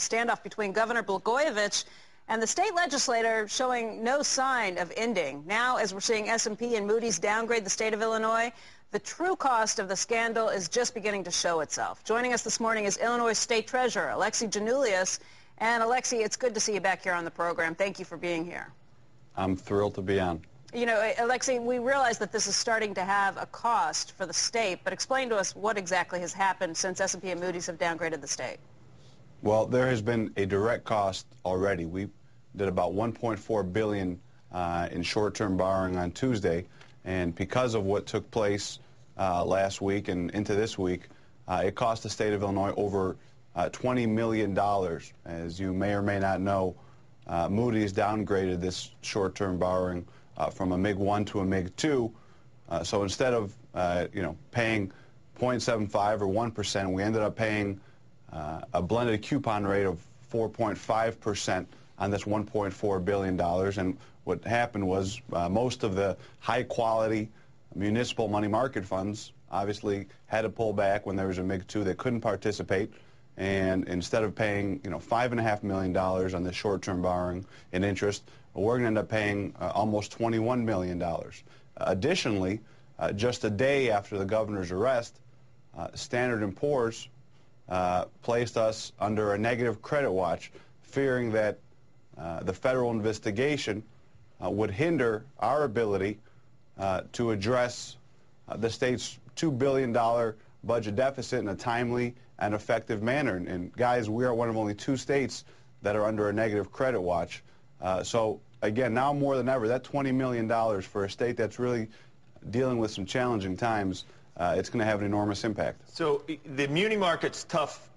standoff between Governor Blagojevich and the state legislator showing no sign of ending. Now, as we're seeing S&P and Moody's downgrade the state of Illinois, the true cost of the scandal is just beginning to show itself. Joining us this morning is Illinois State Treasurer Alexi Giannoulias. And Alexi, it's good to see you back here on the program. Thank you for being here. I'm thrilled to be on. You know, Alexi, we realize that this is starting to have a cost for the state, but explain to us what exactly has happened since S&P and Moody's have downgraded the state. Well, there has been a direct cost already. We did about $1.4 billion in short-term borrowing on Tuesday, and because of what took place last week and into this week, it cost the state of Illinois over $20 million. As you may or may not know, Moody's downgraded this short-term borrowing from a MIG-1 to a MIG-2. So instead of paying 0.75 or 1%, we ended up paying a blended coupon rate of 4.5% on this $1.4 billion. And what happened was most of the high-quality municipal money market funds obviously had to pull back when there was a MIG-2. They couldn't participate. And instead of paying, $5.5 million on this short-term borrowing in interest, we're going to end up paying almost $21 million. Additionally, just a day after the governor's arrest, Standard & Poor's placed us under a negative credit watch, fearing that the federal investigation would hinder our ability to address the state's $2 billion budget deficit in a timely and effective manner. And guys, we are one of only 2 states that are under a negative credit watch. So again, now more than ever, that $20 million for a state that's really dealing with some challenging times, it's going to have an enormous impact. So the muni market's tough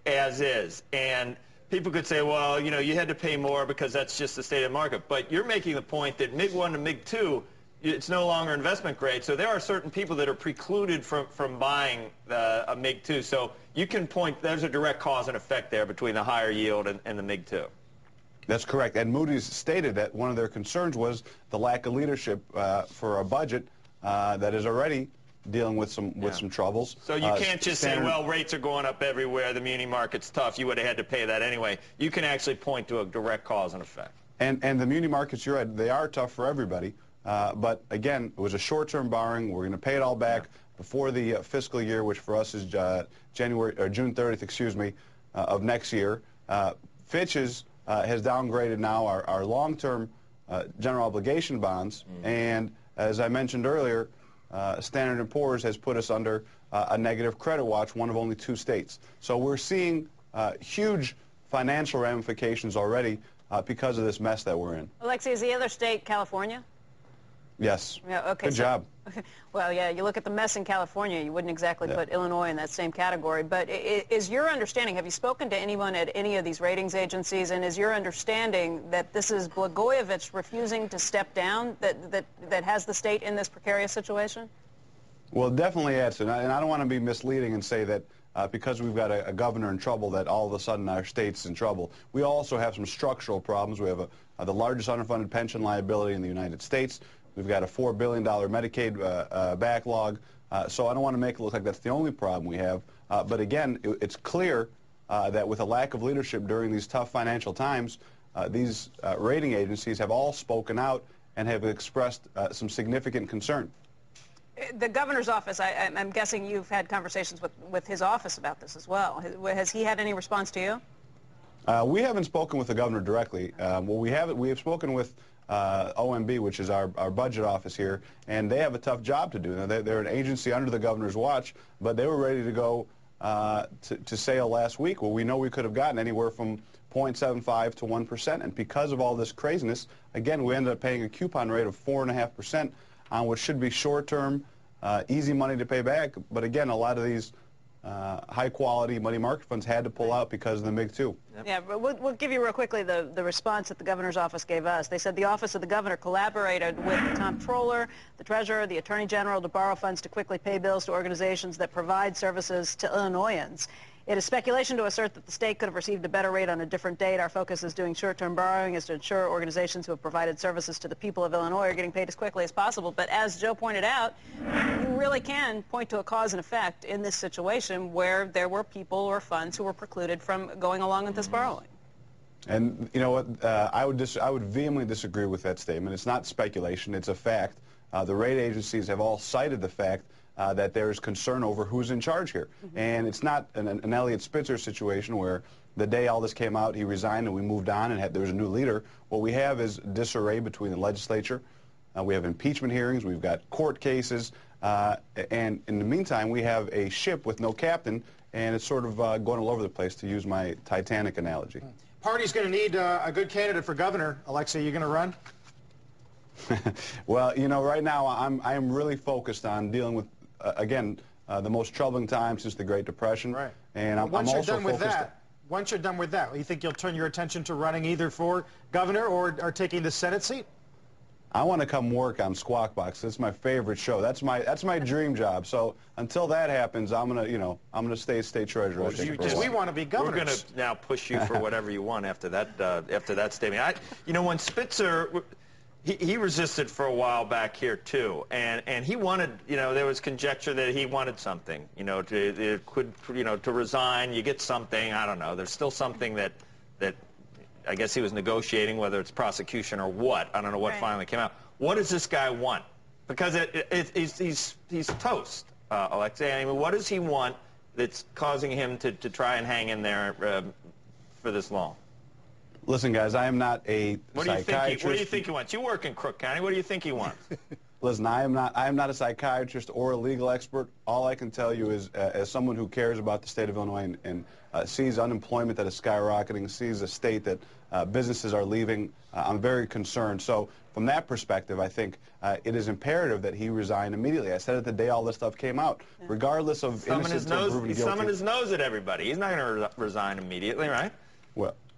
as is, and people could say, well, you had to pay more because that's just the state of the market. But you're making the point that MIG-1 to MIG-2, it's no longer investment grade, so there are certain people that are precluded from buying a MIG-2. So you can point, there's a direct cause and effect there between the higher yield and the MIG-2. That's correct. And Moody's stated that one of their concerns was the lack of leadership for a budget that is already dealing with some troubles. So you can't just say, well, rates are going up everywhere, the muni market's tough, you would have had to pay that anyway. You can actually point to a direct cause and effect. And the muni markets, you're right, they are tough for everybody. But again, it was a short-term borrowing. We're going to pay it all back before the fiscal year, which for us is June 30th, of next year. Fitch's has downgraded now our long-term general obligation bonds, and as I mentioned earlier, Standard & Poor's has put us under a negative credit watch, one of only 2 states. So we're seeing huge financial ramifications already because of this mess that we're in. Alexi, is the other state California? Yes. Yeah, okay, Good job. Well, yeah, you look at the mess in California, you wouldn't exactly put Illinois in that same category. But is your understanding, have you spoken to anyone at any of these ratings agencies, and is your understanding that this is Blagojevich refusing to step down that has the state in this precarious situation? Well, definitely is, and I don't want to be misleading and say that because we've got a governor in trouble that all of a sudden our state's in trouble. We also have some structural problems. We have the largest underfunded pension liability in the United States. We've got a $4 billion Medicaid backlog, so I don't want to make it look like that's the only problem we have. But again, it's clear that with a lack of leadership during these tough financial times, these rating agencies have all spoken out and have expressed some significant concern. The governor's office, I'm guessing you've had conversations with his office about this as well. Has he had any response to you? We haven't spoken with the governor directly. Well, we have spoken with OMB, which is our budget office here, and they have a tough job to do. Now, they're an agency under the governor's watch, but they were ready to go to sale last week. Well, we know we could have gotten anywhere from 0.75 to 1%, and because of all this craziness, again, we ended up paying a coupon rate of 4.5% on what should be short-term, easy money to pay back. But again, a lot of these high-quality money market funds had to pull out because of the MIG-2. Yep. Yeah, but we'll give you real quickly the response that the governor's office gave us. They said the office of the governor collaborated with the comptroller, the treasurer, the attorney general to borrow funds to quickly pay bills to organizations that provide services to Illinoisans. It is speculation to assert that the state could have received a better rate on a different date. Our focus is doing short-term borrowing is to ensure organizations who have provided services to the people of Illinois are getting paid as quickly as possible. But as Joe pointed out, you really can point to a cause and effect in this situation where there were people or funds who were precluded from going along with this borrowing. And you know what? I would vehemently disagree with that statement. It's not speculation. It's a fact. The rate agencies have all cited the fact that there is concern over who's in charge here. And it's not an Elliot Spitzer situation where the day all this came out, he resigned and we moved on and there was a new leader. What we have is disarray between the legislature. We have impeachment hearings. We've got court cases. And in the meantime, we have a ship with no captain, and it's sort of going all over the place, to use my Titanic analogy. Party's going to need a good candidate for governor. Alexi, you going to run? Well, you know, right now I am really focused on dealing with, again, the most troubling time since the Great Depression. Right. And I'm also focused. Once you're done with that, you think you'll turn your attention to running either for governor or taking the Senate seat? I want to come work on Squawk Box. It's my favorite show. That's my dream job. So until that happens, I'm gonna stay state treasurer. Well, we want to be governors. We're going to now push you for whatever you want after that statement. When Spitzer, he resisted for a while back here too, and he wanted, there was conjecture that he wanted something, to resign. You get something. I don't know. There's still something that I guess he was negotiating, whether it's prosecution or what. I don't know what finally came out. What does this guy want? Because he's toast, Alexi. I mean, what does he want that's causing him to try and hang in there for this long? Listen, guys, I am not a psychiatrist. What do you think he wants? You work in Crook County. What do you think he wants? Listen, I am not a psychiatrist or a legal expert. All I can tell you is, as someone who cares about the state of Illinois and sees unemployment that is skyrocketing, sees a state that businesses are leaving, I'm very concerned. So from that perspective, I think it is imperative that he resign immediately. I said it the day all this stuff came out, regardless of innocence or proven guilty. He's thumbing his nose at everybody. He's not going to resign immediately, right?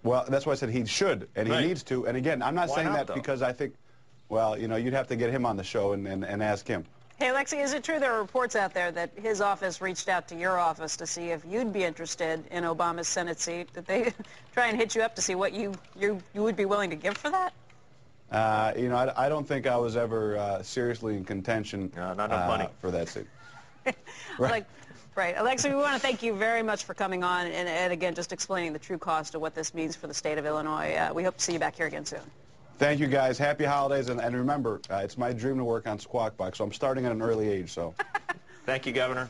Well, that's why I said he should, and he needs to. And again, I'm not saying that because I think, well, you'd have to get him on the show and ask him. Hey, Alexi, is it true there are reports out there that his office reached out to your office to see if you'd be interested in Obama's Senate seat? Did they try and hit you up to see what you would be willing to give for that? I don't think I was ever seriously in contention for that seat. Right. Alexi, we want to thank you very much for coming on and again, just explaining the true cost of what this means for the state of Illinois. We hope to see you back here again soon. Thank you, guys. Happy holidays. And remember, it's my dream to work on Squawk Box, so I'm starting at an early age. So. Thank you, Governor.